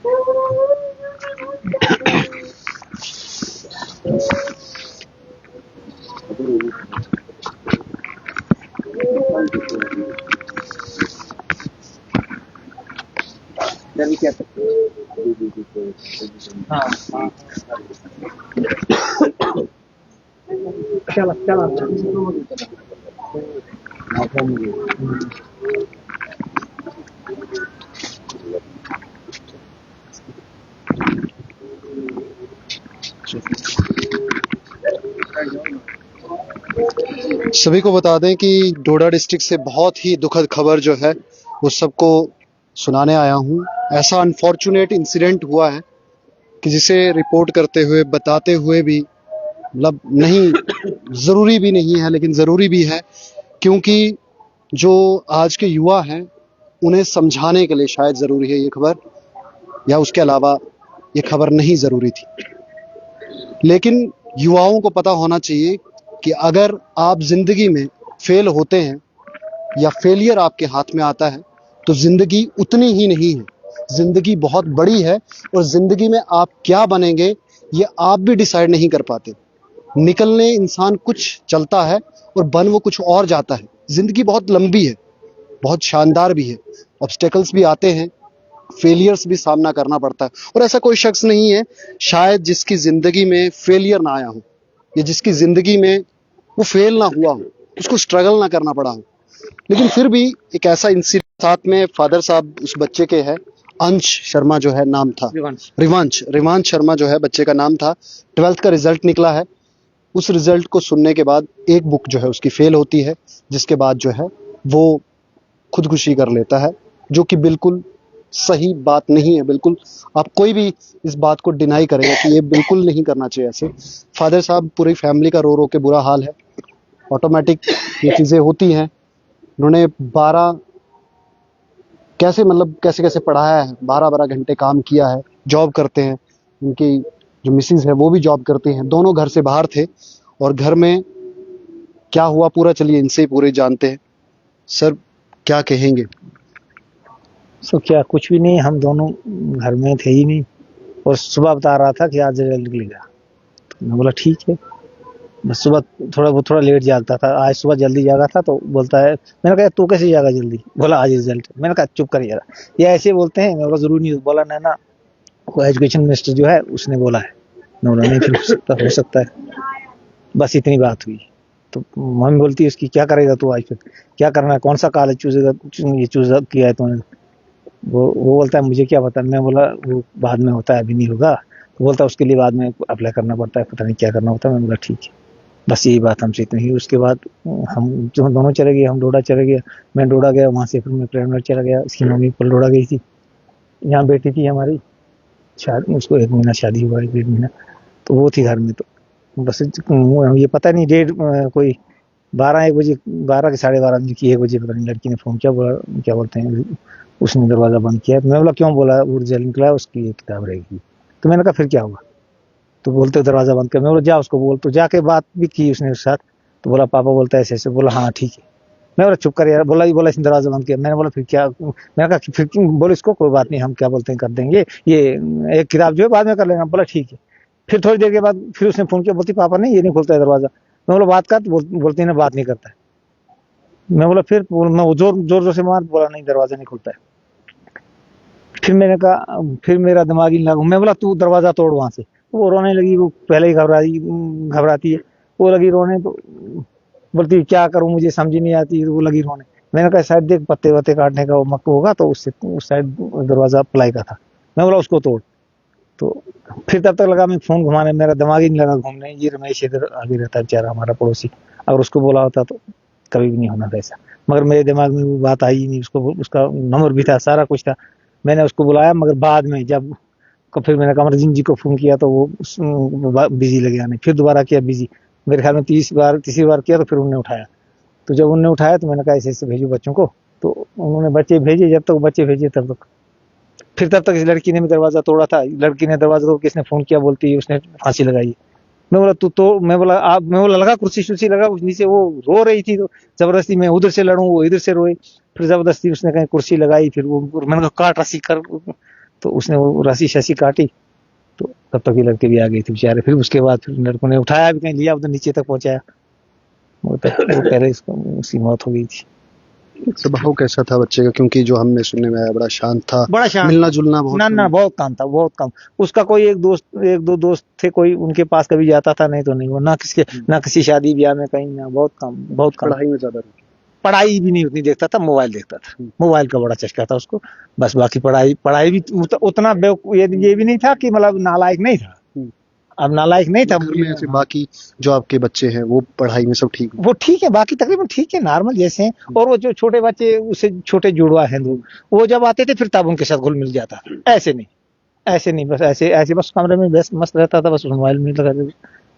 हाँ हाँ चल चल सभी को बता दें कि डोडा डिस्ट्रिक्ट से बहुत ही दुखद खबर जो है वो सबको सुनाने आया हूँ। ऐसा अनफॉर्चुनेट इंसिडेंट हुआ है कि जिसे रिपोर्ट करते हुए बताते हुए भी मतलब नहीं, ज़रूरी भी नहीं है लेकिन ज़रूरी भी है, क्योंकि जो आज के युवा हैं उन्हें समझाने के लिए शायद ज़रूरी है ये खबर, या उसके अलावा ये खबर नहीं ज़रूरी थी। लेकिन युवाओं को पता होना चाहिए कि अगर आप ज़िंदगी में फेल होते हैं या फेलियर आपके हाथ में आता है तो ज़िंदगी उतनी ही नहीं है, ज़िंदगी बहुत बड़ी है और ज़िंदगी में आप क्या बनेंगे ये आप भी डिसाइड नहीं कर पाते। निकलने इंसान कुछ चलता है और बन वो कुछ और जाता है। ज़िंदगी बहुत लंबी है, बहुत शानदार भी है, ऑब्स्टेकल्स भी आते हैं, फेलियर्स भी सामना करना पड़ता है। और ऐसा कोई शख्स नहीं है शायद जिसकी ज़िंदगी में फेलियर ना आया हो या जिसकी ज़िंदगी में वो फेल ना हुआ हो, उसको स्ट्रगल ना करना पड़ा हो। लेकिन फिर भी एक ऐसा इंसिडेंट साथ में फादर साहब उस बच्चे के है, अंश शर्मा जो है नाम था, रिवांश शर्मा जो है बच्चे का नाम था। 12th का रिजल्ट निकला है। उस रिजल्ट को सुनने के बाद एक बुक जो है उसकी फेल होती है, जिसके बाद जो है वो खुदकुशी कर लेता है, जो कि बिल्कुल सही बात नहीं है। बिल्कुल आप कोई भी इस बात को डिनाई करेगा कि ये बिल्कुल नहीं करना चाहिए ऐसे। फादर साहब पूरी फैमिली का रो रो के बुरा हाल है। ऑटोमेटिक ये चीज़ें होती हैं। उन्होंने 12 कैसे मतलब कैसे कैसे पढ़ाया है, 12-12 घंटे काम किया है, जॉब करते हैं। उनकी जो मिसेज है वो भी जॉब करती हैं, दोनों घर से बाहर थे। और घर में क्या हुआ पूरा चलिए इनसे ही पूरे जानते हैं। सर क्या कहेंगे? सो क्या, कुछ भी नहीं, हम दोनों घर में थे ही नहीं और सुबह बता रहा था कि आज रिजल्ट निकलेगा। तो मैं बोला ठीक है। बस सुबह थोड़ा लेट जागता था, आज सुबह जल्दी जागा था तो बोलता है, मैंने कहा तू कैसे जागा जल्दी? बोला आज रिजल्ट। मैंने कहा चुप कर यार, ये ऐसे बोलते हैं? मैं बोला जरूरी नहीं। बोला ना वो एजुकेशन मिनिस्टर जो है उसने बोला है। मैं बोला नहीं, फिर हो सकता है। बस इतनी बात हुई। तो मम्मी बोलती है उसकी, क्या करेगा तू आज, फिर क्या करना है, कौन सा कॉलेज चूज किया है तूने? वो बोलता है मुझे क्या पता। मैं बोला वो बाद में होता है, अभी नहीं होगा। तो बोलता है उसके लिए बाद में अप्लाई करना पड़ता है, पता नहीं क्या करना होता है। मैं बोला ठीक है। बस यही बात हमसे इतनी ही। उसके बाद हम जो दोनों चले गए, हम डोडा चले गए, मैं डोडा गया, वहाँ से फिर मैं प्रेमनगर चला गया। इसकी मम्मी कल डोडा गई थी, यहाँ बेटी थी हमारी, शादी उसको 1 महीना शादी हुआ है, 1.5 महीना, तो वो थी घर में। तो बस ये पता नहीं डेढ़ कोई 12-1 बजे, 12 के 12:30 की 1 बजे पता नहीं लड़की ने फोन किया, बोला क्या बोलते हैं, उसने दरवाजा बंद किया। मैं बोला क्यों? बोला वो रिजल्ट निकला है, उसकी एक किताब रहेगी। तो मैंने कहा फिर क्या हुआ? तो बोलते दरवाजा बंद कर। मैं बोला जा उसको बोल। तो जाके बात भी की उसने उसके साथ। तो बोला पापा बोलता है ऐसे ऐसे। बोला हाँ ठीक है। मैं बोला चुप कर यार। बोला इसने दरवाजा बंद किया। मैंने बोला फिर क्या? मैंने कहा फिर बोलो इसको, कोई बात नहीं, हम क्या बोलते हैं कर देंगे, ये एक किताब जो है बाद में कर लेंगे। बोला ठीक है। फिर थोड़ी देर के बाद फिर उसने फोन किया, बोलती पापा नहीं, ये नहीं खुलता है दरवाजा। मैं बोला बात कर। बोलती ना बात नहीं करता है। मैं बोला फिर मैं जोर जोर से मार। बोला नहीं, दरवाजा नहीं खुलता है। फिर मैंने कहा, फिर मेरा दिमाग ही लगा। मैं बोला तू दरवाजा तोड़ वहां से। वो रोने लगी, वो पहले ही घबराती है। वो लगी रोने, तो बोलती क्या करूं, मुझे समझ नहीं आती। वो लगी रोने। मैंने कहा शायद देख पत्ते वत्ते काटने का वो मक्का होगा, तो उससे उस साइड दरवाजा प्लाई का था। मैं बोला उसको तोड़। तो फिर तब तक लगा मैं फोन घुमाने, मेरा दिमाग ही नहीं लगा घूमने। ये रमेश इधर आगे रहता है बेचारा, हमारा पड़ोसी। अगर उसको बोला होता तो कभी भी नहीं होना था ऐसा। मगर मेरे दिमाग में वो बात आई ही नहीं। उसको उसका नंबर भी था, सारा कुछ था। मैंने उसको बुलाया, मगर बाद में जब फिर मैंने कमरजीन जी को फोन किया तो वो बिजी लगे आने। फिर दोबारा किया बिजी। मेरे ख्याल में तीसरी बार किया तो फिर उन्होंने उठाया। तो जब उन्होंने उठाया तो मैंने कहा ऐसे ऐसे भेजो बच्चों को। तो उन्होंने बच्चे भेजे। जब तक बच्चे भेजे तब तक फिर तब तक इस लड़की ने भी दरवाजा तोड़ा था। लड़की ने दरवाजा तोड़, किसने फोन किया बोलती है उसने फांसी लगाई। मैं बोला तू तो, मैं बोला लगा कुर्सी शुर्सी लगा नीचे। वो रो रही थी तो जबरदस्ती मैं उधर से लड़ूं, वो इधर से रोए। फिर जबरदस्ती उसने कहीं कुर्सी लगाई। फिर वो मैंने कहा काट रस्सी कर। तो उसने वो रस्सी शसी काटी, तो तब तक ये लड़के भी आ गए थे बेचारे। फिर उसके बाद फिर लड़कों ने उठाया भी, कहीं लिया उधर नीचे तक पहुंचाया, वो पहले उसकी मौत हो गई थी। स्वभाव कैसा था बच्चे का? क्योंकि जो हमने सुनने में आया बड़ा शांत था, बड़ा शांत, मिलना जुलना बहुत ना ना बहुत कम था, बहुत कम। उसका कोई एक दो दोस्त थे, कोई उनके पास कभी जाता था, नहीं तो नहीं। वो ना किसी शादी ब्याह में कहीं, ना, बहुत कम, बहुत कम। पढ़ाई में ज्यादा पढ़ाई भी नहीं उतनी देखता था, मोबाइल देखता था। मोबाइल का बड़ा चस्का था उसको, बस। बाकी पढ़ाई भी उतना ये भी नहीं था कि मतलब नालायक नहीं था। अब नालायक नहीं था। घर में ऐसे बाकी जो आपके बच्चे हैं वो पढ़ाई में सब ठीक वो ठीक है, बाकी तकरीबन ठीक है, नॉर्मल जैसे हैं। और वो जो छोटे बच्चे, उससे छोटे जुड़वा हैं दो, वो जब आते थे फिर तब उनके साथ घुल मिल जाता। ऐसे नहीं, बस ऐसे बस कमरे में बस मस्त रहता था, बस मोबाइल में लगा दे,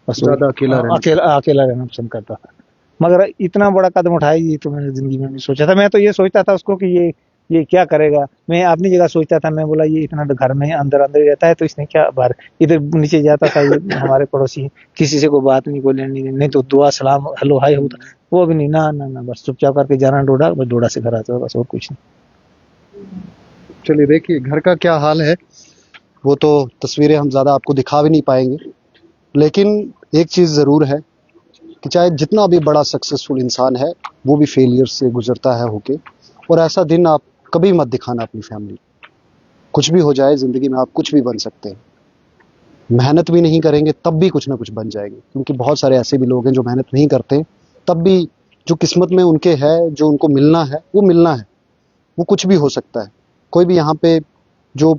बस। ज्यादा अकेला रहना पसंद करता था। मगर इतना बड़ा कदम उठाई, ये तो मैंने जिंदगी में नहीं सोचा था। मैं तो ये सोचता था उसको कि ये क्या करेगा। मैं अपनी जगह सोचता था, मैं बोला ये इतना घर में अंदर अंदर ही रहता है, तो इसने क्या बाहर इधर नीचे जाता था। ये हमारे पड़ोसी, किसी से कोई बात नहीं, कोई लेनी नहीं, तो दुआ सलाम हेलो हाय होता, वो भी नहीं। ना बस चुपचाप करके जाना डोडा, बस डोडा से घर आता, बस और कुछ नहीं। चलिए देखिए घर का क्या हाल है, वो तो तस्वीरें हम ज्यादा आपको दिखा भी नहीं पाएंगे, लेकिन एक चीज जरूर है कि चाहे जितना भी बड़ा सक्सेसफुल इंसान है वो भी फेलियर से गुजरता है होके। और ऐसा दिन आप कभी मत दिखाना अपनी फैमिली। कुछ भी हो जाए जिंदगी में, आप कुछ भी बन सकते हैं। मेहनत भी नहीं करेंगे तब भी कुछ ना कुछ बन जाएंगे, क्योंकि बहुत सारे ऐसे भी लोग हैं जो मेहनत नहीं करते तब भी जो किस्मत में उनके है, जो उनको मिलना है वो मिलना है। वो कुछ भी हो सकता है। कोई भी यहाँ पे जो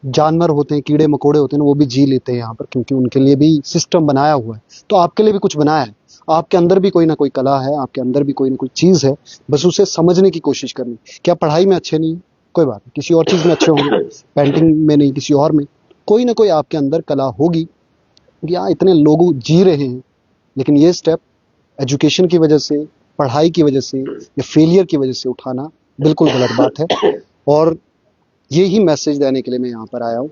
जानवर होते हैं, कीड़े मकोड़े होते हैं, वो भी जी लेते हैं यहाँ पर, क्योंकि उनके लिए भी सिस्टम बनाया हुआ है। तो आपके लिए भी कुछ बनाया है। आपके अंदर भी कोई ना कोई कला है, आपके अंदर भी कोई ना कोई चीज है, बस उसे समझने की कोशिश करनी। क्या पढ़ाई में अच्छे नहीं, कोई बात नहीं, किसी और चीज में अच्छे होंगे, पेंटिंग में नहीं, किसी और में कोई ना कोई आपके अंदर कला होगी। कि हाँ, इतने लोग जी रहे हैं, लेकिन ये स्टेप एजुकेशन की वजह से, पढ़ाई की वजह से या फेलियर की वजह से उठाना बिल्कुल गलत बात है। और ये ही मैसेज देने के लिए मैं यहाँ पर आया हूँ।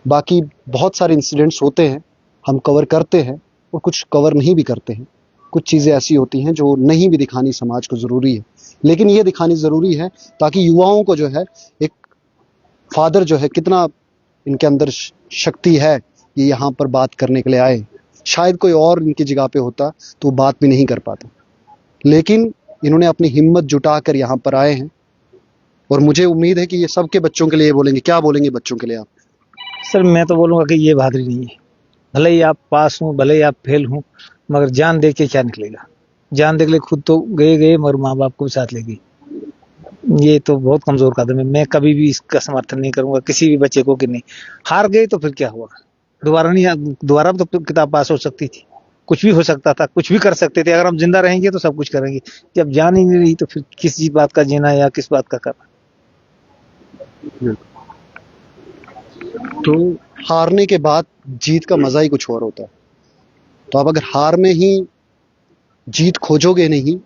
बाकी बहुत सारे इंसिडेंट्स होते हैं, हम कवर करते हैं और कुछ कवर नहीं भी करते हैं। कुछ चीज़ें ऐसी होती हैं जो नहीं भी दिखानी समाज को ज़रूरी है, लेकिन ये दिखानी ज़रूरी है ताकि युवाओं को जो है, एक फादर जो है कितना इनके अंदर शक्ति है, ये यहाँ पर बात करने के लिए आए। शायद कोई और इनकी जगह पे होता तो वो बात भी नहीं कर पाता, लेकिन इन्होंने अपनी हिम्मत जुटाकर यहाँ पर आए हैं। और मुझे उम्मीद है कि ये सबके बच्चों के लिए बोलेंगे। क्या बोलेंगे बच्चों के लिए आप? सर मैं तो बोलूंगा कि ये बहादुरी नहीं है। भले ही आप पास हो, भले ही आप फेल हो, मगर जान दे के क्या निकलेगा। जान दे के लिए खुद तो गए मगर माँ बाप को भी साथ ले गई। ये तो बहुत कमजोर कदम है। मैं कभी भी इसका समर्थन नहीं करूंगा किसी भी बच्चे को कि नहीं, हार गए तो फिर क्या हुआ, दोबारा तो किताब पास हो सकती थी, कुछ भी हो सकता था, कुछ भी कर सकते थे। अगर हम जिंदा रहेंगे तो सब कुछ करेंगे। जब जान ही नहीं रही तो फिर किस बात का जीना या किस बात का करना। तो हारने के बाद जीत का मजा ही कुछ और होता है। तो आप अगर हार में ही जीत खोजोगे नहीं,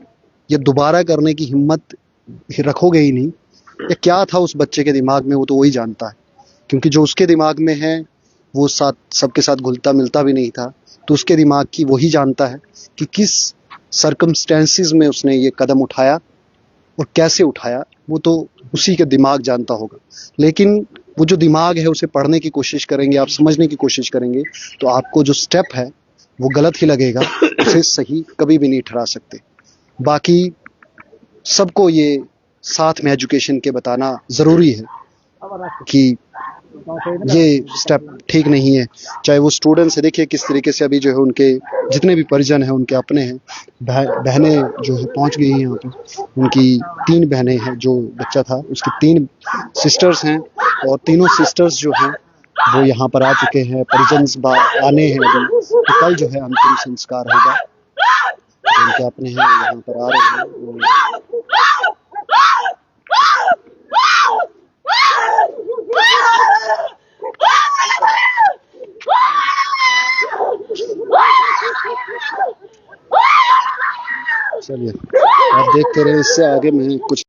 या दोबारा करने की हिम्मत रखोगे ही नहीं, या क्या था उस बच्चे के दिमाग में वो तो वही जानता है। क्योंकि जो उसके दिमाग में है वो सबके साथ घुलता मिलता भी नहीं था। तो उसके दिमाग की वही जानता है कि किस सर्कमस्टेंसेस में उसने ये कदम उठाया और कैसे उठाया, वो तो उसी का दिमाग जानता होगा। लेकिन वो जो दिमाग है उसे पढ़ने की कोशिश करेंगे, आप समझने की कोशिश करेंगे, तो आपको जो स्टेप है वो गलत ही लगेगा, उसे सही कभी भी नहीं ठहरा सकते। बाकी सबको ये साथ में एजुकेशन के बताना ज़रूरी है कि ये स्टेप ठीक नहीं है। चाहे वो स्टूडेंट्स है, देखिए किस तरीके से अभी जो है उनके जितने भी परिजन हैं, उनके अपने हैं, बहनें जो है पहुंच गई हैं यहाँ पर। उनकी 3 बहनें हैं, जो बच्चा था उसकी 3 सिस्टर्स हैं, और तीनों सिस्टर्स जो हैं वो यहाँ पर आ चुके हैं। परिजन आने हैं अभी, तो कल जो है अंतिम संस्कार होगा। जो उनके अपने हैं वो यहाँ पर आ रहे हैं। चलिए आप देखते रहे, इससे आगे मैं कुछ